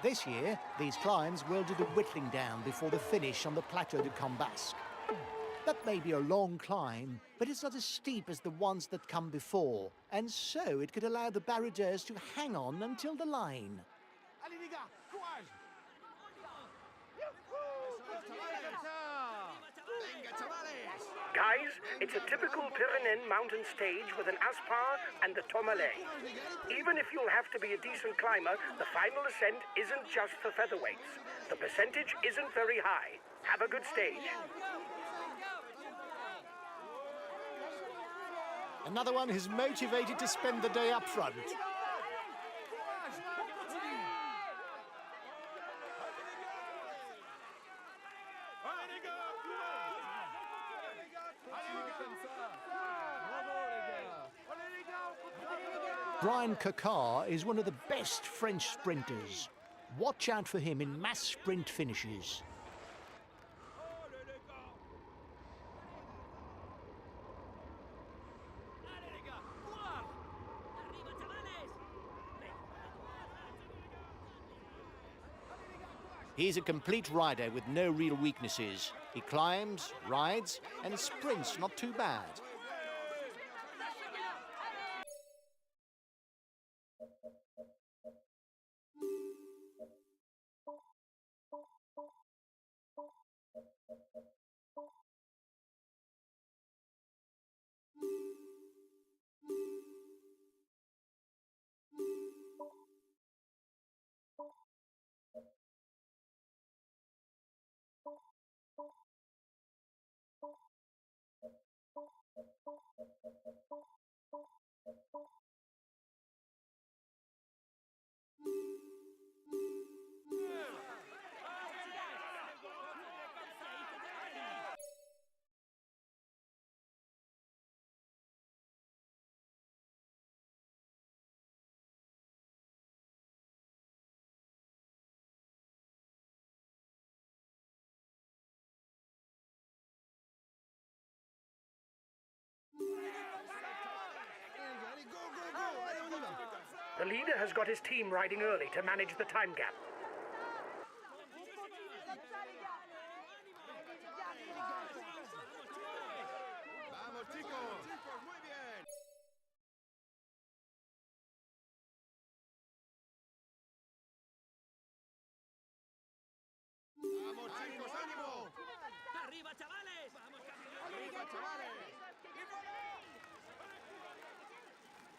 This year, these climbs will do the whittling down before the finish on the Plateau de Cambasque. That may be a long climb, but it's not as steep as the ones that come before, and so it could allow the baroudeurs to hang on until the line. Allez les gars, courage! Guys, it's a typical Pyrenean mountain stage with an aspar and the tourmalet. Even if you'll have to be a decent climber, the final ascent isn't just for featherweights. The percentage isn't very high. Have a good stage. Another one who's motivated to spend the day up front. Brian Cocard is one of the best French sprinters. Watch out for him in mass sprint finishes. He's a complete rider with no real weaknesses. He climbs, rides, and sprints not too bad. The leader has got his team riding early to manage the time gap.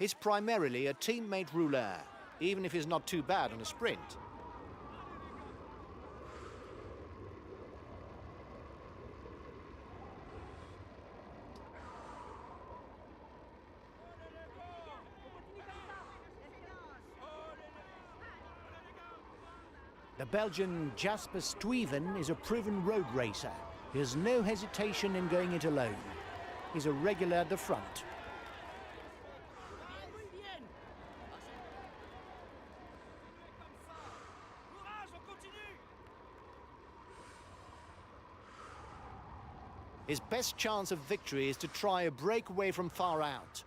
He's primarily a teammate rouleur, even if he's not too bad on a sprint. The Belgian Jasper Stuyven is a proven road racer. He has no hesitation in going it alone. He's a regular at the front. His best chance of victory is to try a breakaway from far out.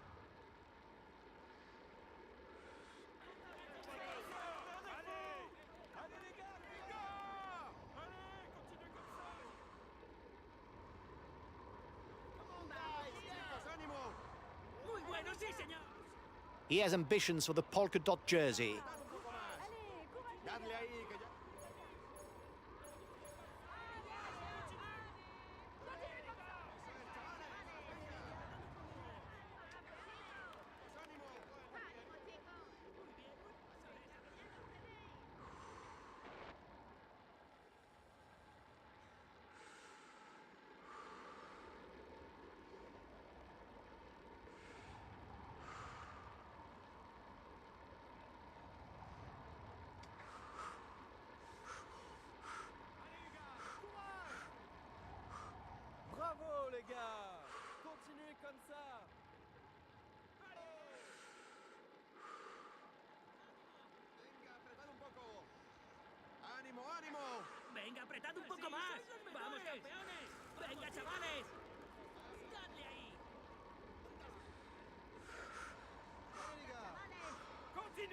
He has ambitions for the polka dot jersey.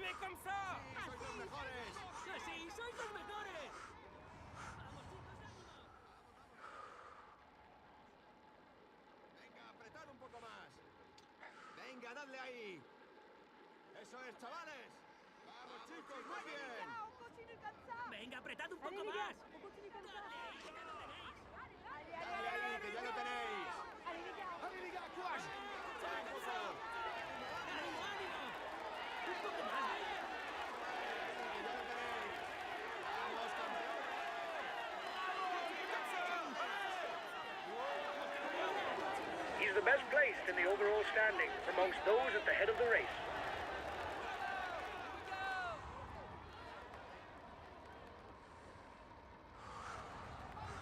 ¡Continúe con ça! ¡Sois los mejores! ¡Sí, sois los mejores! Venga, apretad un poco más. Venga, dadle ahí. Eso es, chavales. Vamos, chicos, muy bien. ¡Venga, apretad un poco más! Dadle ahí, que ya lo tenéis. Allez, les gars, courage. ¡Ánimo, ánimo! ¡Un poco más! Que ya lo tenéis. Vamos, campeones. He's the best placed in the overall standing amongst those at the head of the race.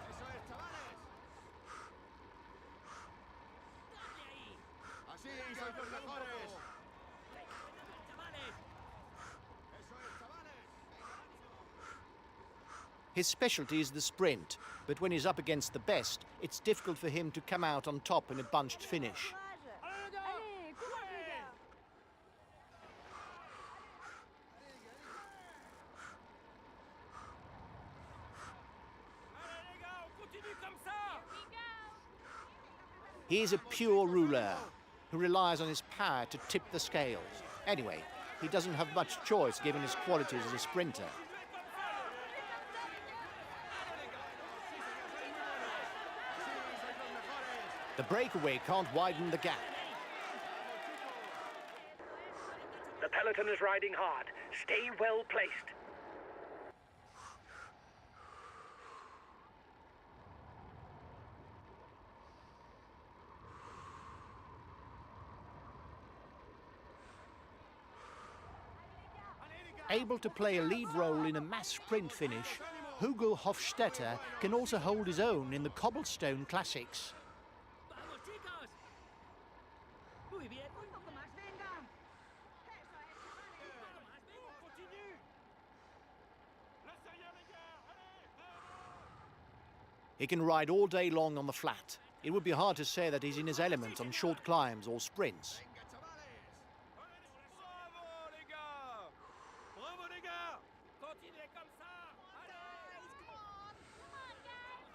Eso es, chavales. Así, sois los mejores. ¡Chavales! Eso es, chavales. His specialty is the sprint, but when he's up against the best, it's difficult for him to come out on top in a bunched finish. Allez, courage les gars. ¡Allez, les gars, on continue comme ça! He is a pure rouleur who relies on his power to tip the scales. Anyway, he doesn't have much choice given his qualities as a sprinter. The breakaway can't widen the gap. The peloton is riding hard. Stay well placed. Able to play a lead role in a mass sprint finish, Hugo Hofstetter can also hold his own in the cobblestone classics. ¡Vamos, chicos! Muy bien. Un poco más, venga. Eso es, ¡Más, venga, continue! He can ride all day long on the flat. It would be hard to say that he's in his element on short climbs or sprints. Venga, chavales. ¡Bravo, les gars! ¡Bravo, les gars! Continuez comme ça! Allez!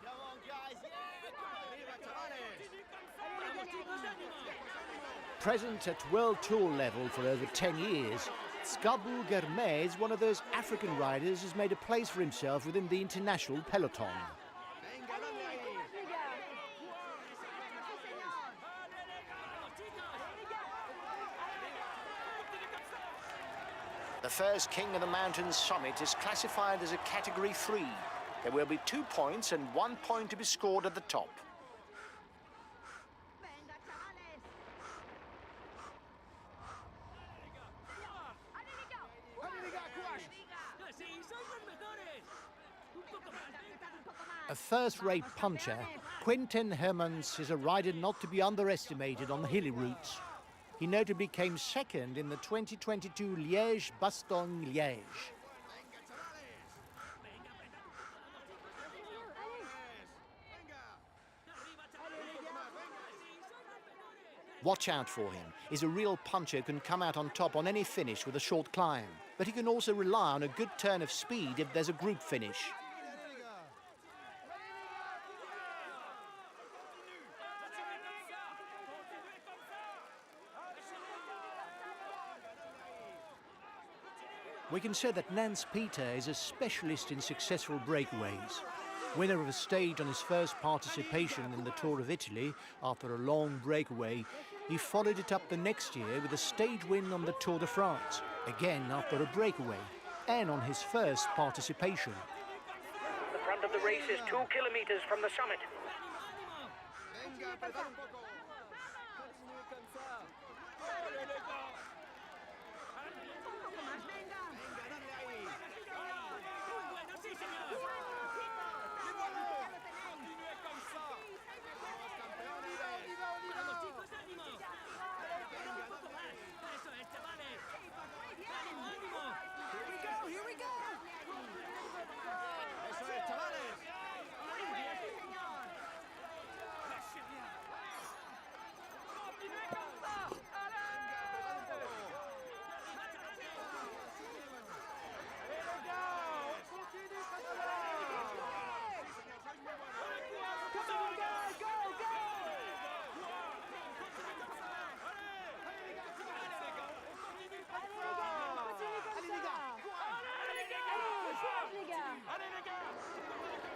Come on, guys. Yeah, arriba, chavales. Continue comme ça! ¡Vamos, chicos, ánimo! Present at World Tour level for over 10 years, Skabu Germain is one of those African riders who's made a place for himself within the international peloton. Venga, dadle ahí. courage les gars. ¡Allez, les gars! ¡Vamos, chicos! Continue comme ça! The first king of the mountain's summit is classified as a Category 3. There will be 2 points and 1 point to be scored at the top. Venga, chavales. Allez les gars. Allez, les gars, courage. ¡Sí, sois los mejores! ¡Un poco más, venga! Un poco más. A first-rate puncher, Quentin Hermans is a rider not to be underestimated on the hilly routes. He notably came second in the 2022 Liège-Bastogne-Liège. Venga, chavales. Venga. ¡Arriba, chavales! Watch out for him. He's a real puncher who can come out on top on any finish with a short climb. But he can also rely on a good turn of speed if there's a group finish. We can say that Nance Peter is a specialist in successful breakaways. Winner of a stage on his first participation in the Tour of Italy after a long breakaway, he followed it up the next year with a stage win on the Tour de France, again after a breakaway, and on his first participation. The front of the race is 2 kilometers from the summit. Venga, apretad un poco. Un poco más, venga. Venga, dadle ahí. ¡Muy bueno, sí, señor! Continúe comme ça. Vamos, campeones. ¡Vamos, chicos, ánimo! ¡Un poco más! ¡Eso es, chavales! ¡Ánimo, ánimo! Eso es, chavales. Muy bien, sí, señor.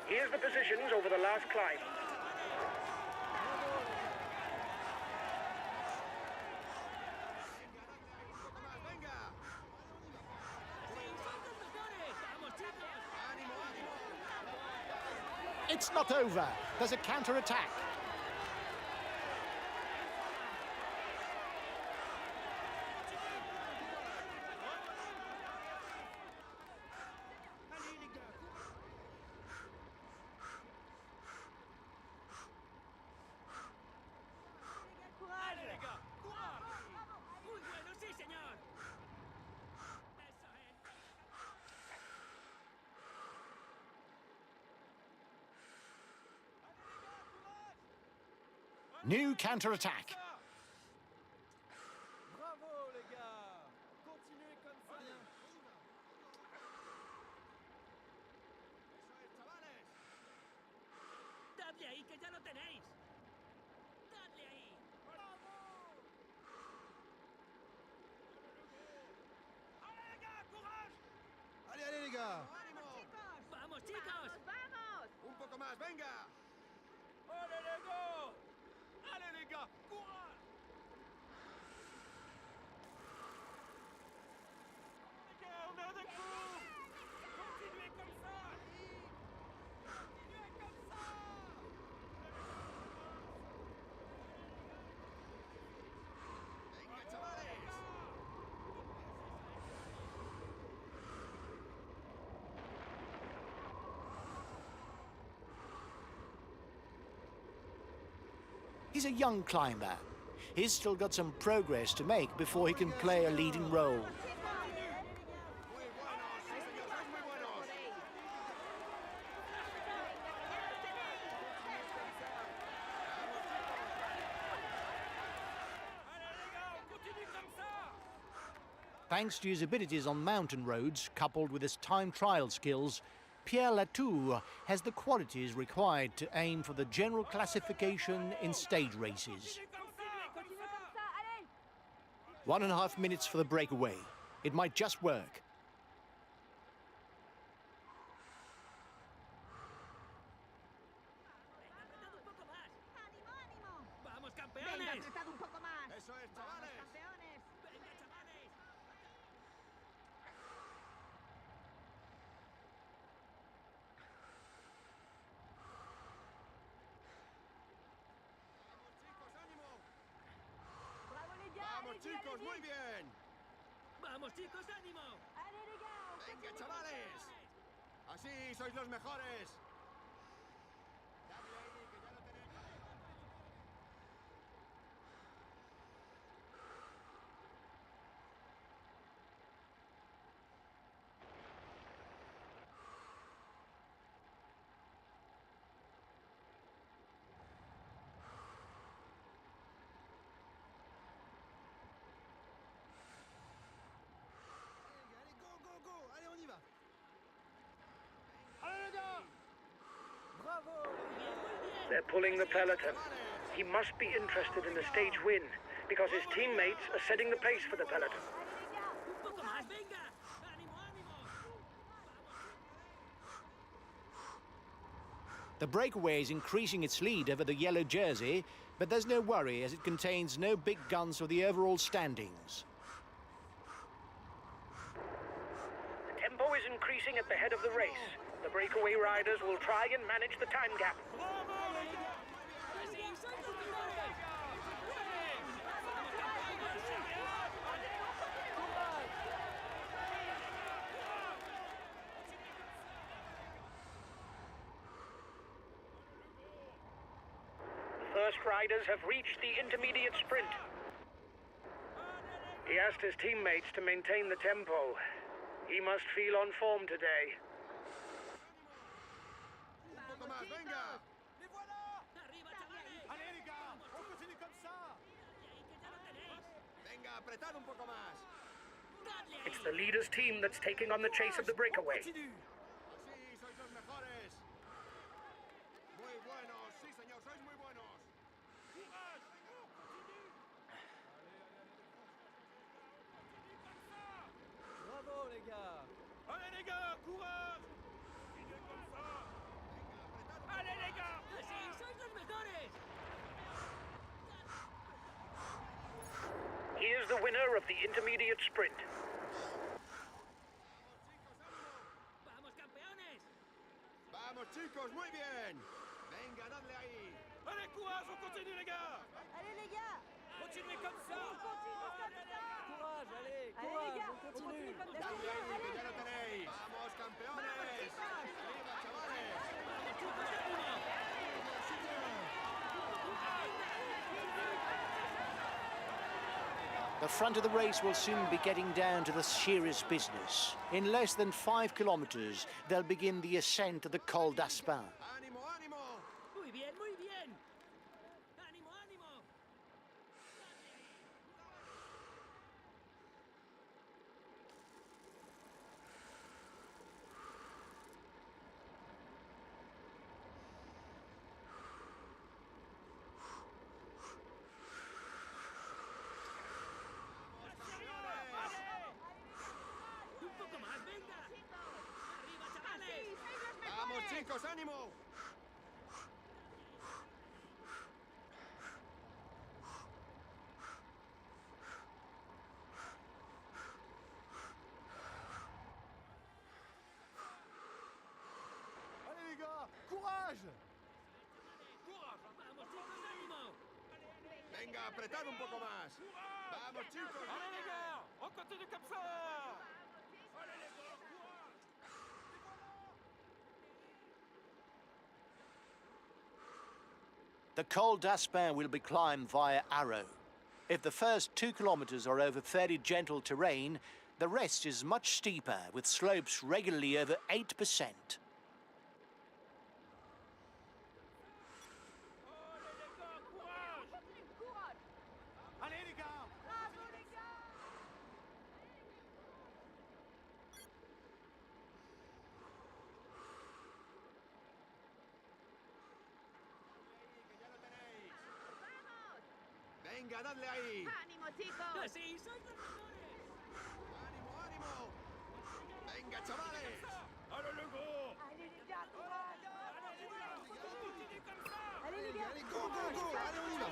Here's the positions over the last climb. Un poco más, venga. ¡Vamos, chicos! Ánimo, ánimo. It's not over. There's a counter-attack. Allez les gars, ¡Dale, les gars! ¡Courage! ¡Muy bueno, sí, señor! ¡Eso es! New counter-attack. Bravo, les gars! Continuez comme ça! eso es, chavales. ¡Dadle ahí, que ya lo tenéis! ¡Dadle ahí! ¡Allez, les gars, courage! Allez, allez les gars. Ánimo. Chicos. ¡Vamos, chicos! Vamos. Un poco más, venga. ¡Allez, les gars! ¡Allez, les gars, courage! Les gars, on est avec vous! Continuez comme ça! Continuez comme ça! Venga, chavales. He's a young climber. He's still got some progress to make before he can play a leading role. Muy buenos, sí señor, sois muy buenos. Allez, les gars, on continue comme ça! Thanks to his abilities on mountain roads, coupled with his time trial skills, Pierre Latour has the qualities required to aim for the general classification in stage races. Continue comme ça. Allez. 1.5 minutes for the breakaway. It might just work. ¡Apretad un poco más! Ánimo, ánimo. ¡Vamos, Venga, campeones! apretad un poco más. Eso es, Vamos, chavales. campeones. ¡Venga, chavales! Vamos, chicos, ánimo. Bravo les gars. Vamos, allez-y, chicos, allez-y. muy bien. ¡Vamos, chicos, ánimo! Allez les gars. on Venga, continue. chavales. Así sois los mejores. Dadle ahí, que ya lo tenéis. Allez, go, go, go. Allez, on y va. Allez, les gars. ¡Bravo! They're pulling the peloton. He must be interested in the stage win, because his teammates are setting the pace for the peloton. Allez les gars. ¡Un poco más, venga! ¡Ánimo, ánimo! The breakaway is increasing its lead over the yellow jersey, but there's no worry as it contains no big guns for the overall standings. The tempo is increasing at the head of the race. The breakaway riders will try and manage the time gap. ¡Bravo, les gars! ¡Así sois los mejores! The first riders have reached the intermediate sprint. He asked his teammates to maintain the tempo. He must feel on form today. Un poco más, venga. ¡Les voilà! ¡Arriba, chavales! Allez, les gars. On continue comme ça. ¡Dadle ahí, que ya lo tenéis! Venga, apretad un poco más. ¡Dadle ahí! It's the leader's team that's taking on the chase of the breakaway. Así sois los mejores. Muy buenos, sí señor, sois muy buenos. Bravo, les gars! Allez, les gars, courage! Continuez comme ça! les gars! ¡Sí, sois los mejores! Here's the winner of the intermediate sprint. ¡Vamos, campeones! Vamos, chicos, muy bien. Venga, dadle ahí. Allez, courage, on continue, les gars! Allez les gars. Continuez comme ça! On continue comme ça. Courage, allez, Allez les courage, gars, on continue. comme Dadle d'habitude. ahí, que Allez. ya lo tenéis. Vamos, campeones. Arriba, chavales. The front of the race will soon be getting down to the serious business. In less than 5 kilometers, they'll begin the ascent of the Col d'Aspin. Ánimo, ánimo. Muy bien, muy bien. ¡Ánimo, ánimo! ¡Un poco más, venga! ¡Arriba, chavales! Vamos, chicos, ánimo. Allez les gars, courage! ¡Vamos, chicos, ánimo! Venga, apretad un poco más. Vamos, chicos. Allez, les gars! On continue comme ça! The Col d'Aspin will be climbed via Arrow. If the first 2 kilometers are over fairly gentle terrain, the rest is much steeper, with slopes regularly over 8%. Allez les gars! Bravo les gars. Que ya lo tenéis. Venga, dadle ahí. Ánimo chicos. ¡Sí, sois los mejores! Ánimo, ánimo. Venga, chavales. ¡Allez, les gars! Allez les gars, courage. Continuez comme ça! Allez les gars. Allez, go, go, go. Allez, on y va.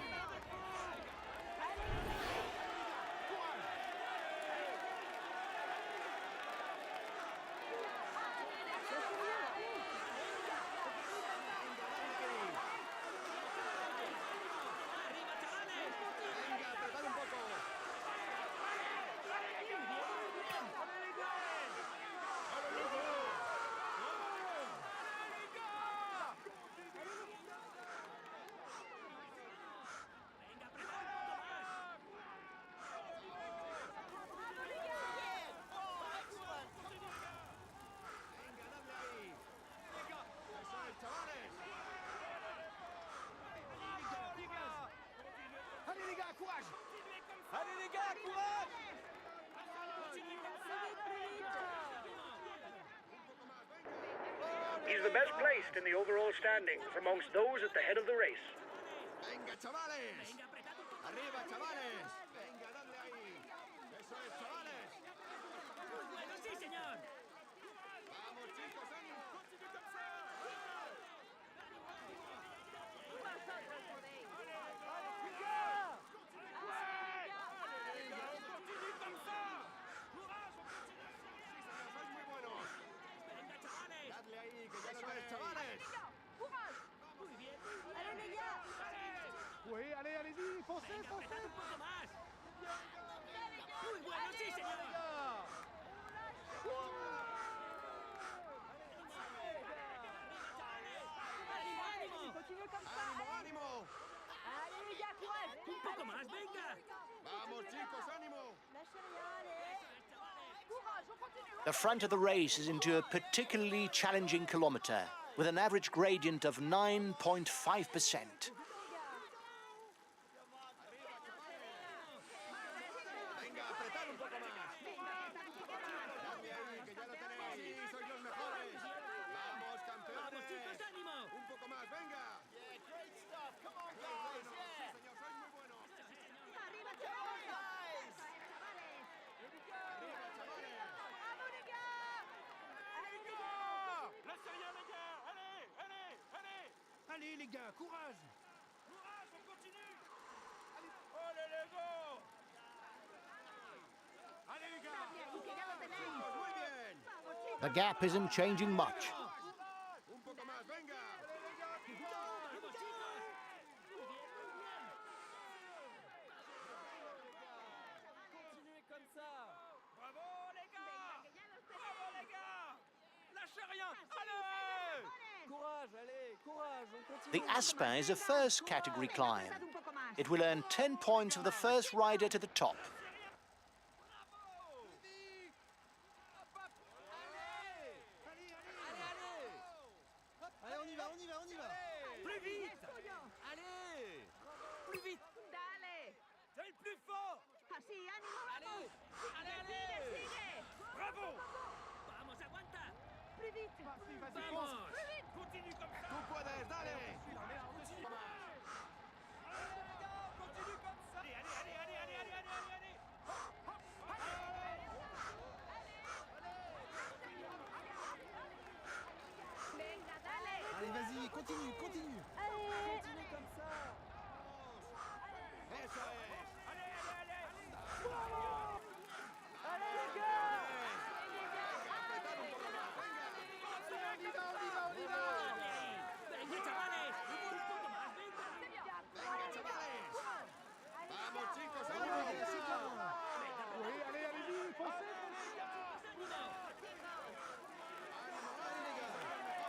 Venga, apretad un poco. Venga, dadle ahí. Eso es, chavales. Allez les gars, courage! Allez les gars, courage! He's the best placed in the overall standings amongst those at the head of the race. Venga, chavales. Arriba, chavales. Venga, dadle ahí. Eso es, chavales. ¡Bueno, sí, señor! Vamos, chicos, ánimo. Vosotros podéis. ¡Continue comme ça! ¡Courage, on continue! Sois muy buenos. ¡Venga, chavales! Dadle ahí, que ya lo tenéis, chavales. Courage. ¡Muy bien! Allez les gars. Oui, allez, allez-y, foncez, ¡Apretad foncez! un poco más! ¡Muy bueno, sí, señor! ¡Ánimo, ánimo! Continuez comme ça. Ánimo, Allez. ánimo. Allez les gars, courage. ¡Un poco más, venga! Vamos, chicos, ánimo. Lâchez rien, allez. Courage, on continue. The front of the race is into a particularly challenging kilometer, with an average gradient of 9.5%. Venga, apretad un poco más. Dadle ahí, que ya lo tenéis. Sí, sois los mejores. Vamos, ¡Vamos, campeones. chicos, ánimo! Un poco más, venga. Great stuff, come on Muy guys, buenos. Sí, yeah! señor, sois muy buenos. Arriba chavales. Guys! Chavales. Arriba, chavales. Bravo les gars. Allez les gars. ¡Laissez rien, les gars! ¡Allez, allez, allez! Allez les gars, courage. Courage, on continue. Allez les gars. Allez les gars. Chicos, muy bien. The gap isn't changing much. Un poco más, venga. Vamos chicos. Muy bien, muy bien. Continuez comme ça. Bravo les gars. Bravo les gars. Lâchez rien. Allez. Courage, allez, courage, on continue. The Aspin is a first category climb. It will earn 10 points for the first rider to the top. Bravo. Allez, on y va, on y va, on y va. Plus vite. Allez, plus vite. Dale. C'est le plus fort. Así, ánimo, Allez, vamos. allez, Sigue, allez. sigue. Bravo. Vamos, aguanta. Plus vite. Vamos. Continue comme ça. Tú puedes, dale. Continue comme ça. Allez, allez, allez, allez, allez, allez, allez, allez. Venga, dale. Allez, vas-y, continue, continue. Allez. Continue comme ça. Eso es. Allez, allez, allez. Allez, les gars. Apretad un poco más, venga. On y va, on y va, on y va. Venga, chavales. Un poco más, venga. Venga, chavales. Vamos chicos, Allez, vamos. c'est bien. Oui, allez, allez-y, foncez.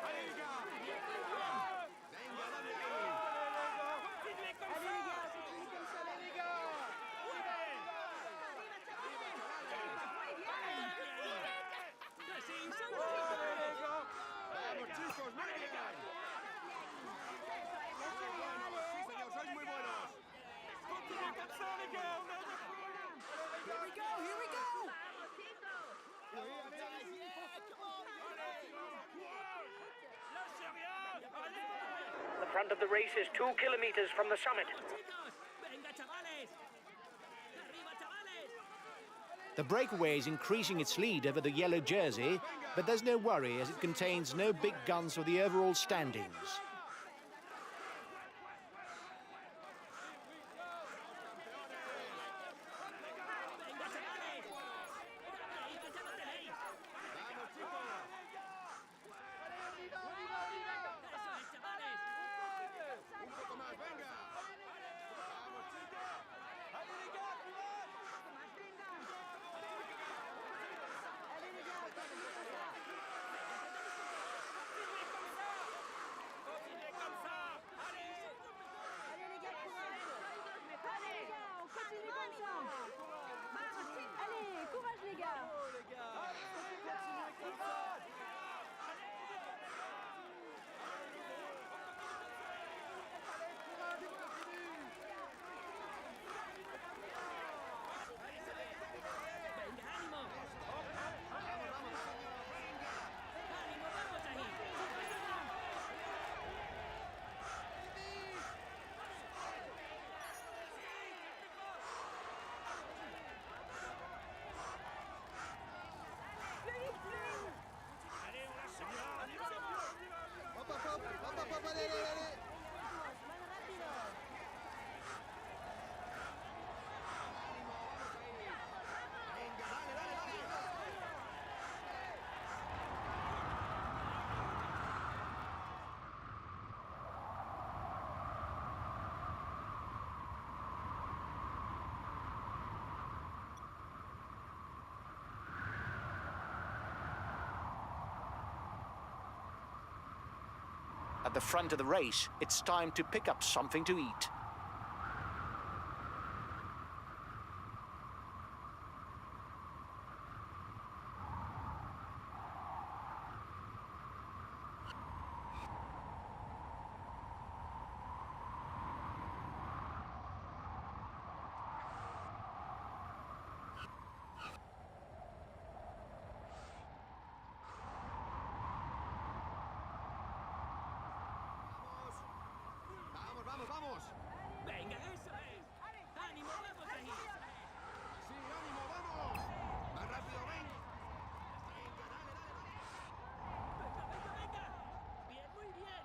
Allez les gars. Venga, dale ahí. Continuez comme Allez, ça. les gars, continue comme ça, allez, les gars. Vamos chicos, muy bien. Sí señor, sois muy buenos. Continuez comme ça, les gars. On est en Here we go, here we go. Lâchez rien. Allez. The front of the race is 2 kilometers from the summit. Chicos, venga, chavales. Arriba, chavales. The breakaway is increasing its lead over the yellow jersey, but there's no worry as it contains no big guns for the overall standings. Venga, chavales. Ahí, que ya lo tenéis. Vamos chicos. Eso es, chavales. Un poco más, venga. Vamos chicos. Allez, les gars, courage. Continuez comme ça. Allez. Allez les gars, courage. Allez les gars, on continue comme ça. Allez, courage les gars. Oh, les gars. Continuez comme ça. Venga, ánimo. Ánimo, vamos ahí. Allez, on lâche rien. Hop, hop, hop, hop, hop, hop, allez, allez, allez. Venga, dale, dale, dale. At the front of the race, it's time to pick up something to eat. Vamos, vamos, vamos. Venga, eso es. Ánimo, vamos ahí. Sí, ánimo, vamos. Más rápido, venga. Venga, dale, dale, dale. Venga, venga, venga. Bien, muy bien.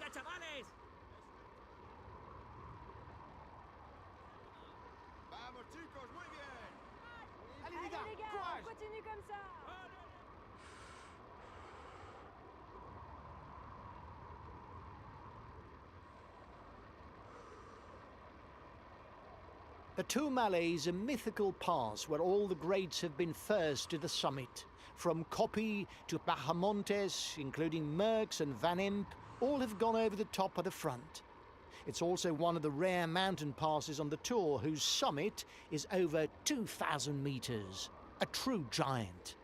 Venga, chavales. Vamos, chicos, muy bien. Allez les gars, on continue comme ça. The Tourmalet is a mythical pass where all the greats have been first to the summit. From Copy to Bahamontes, including Merckx and Van Imp, all have gone over the top of the front. It's also one of the rare mountain passes on the Tour whose summit is over 2,000 metres. A true giant.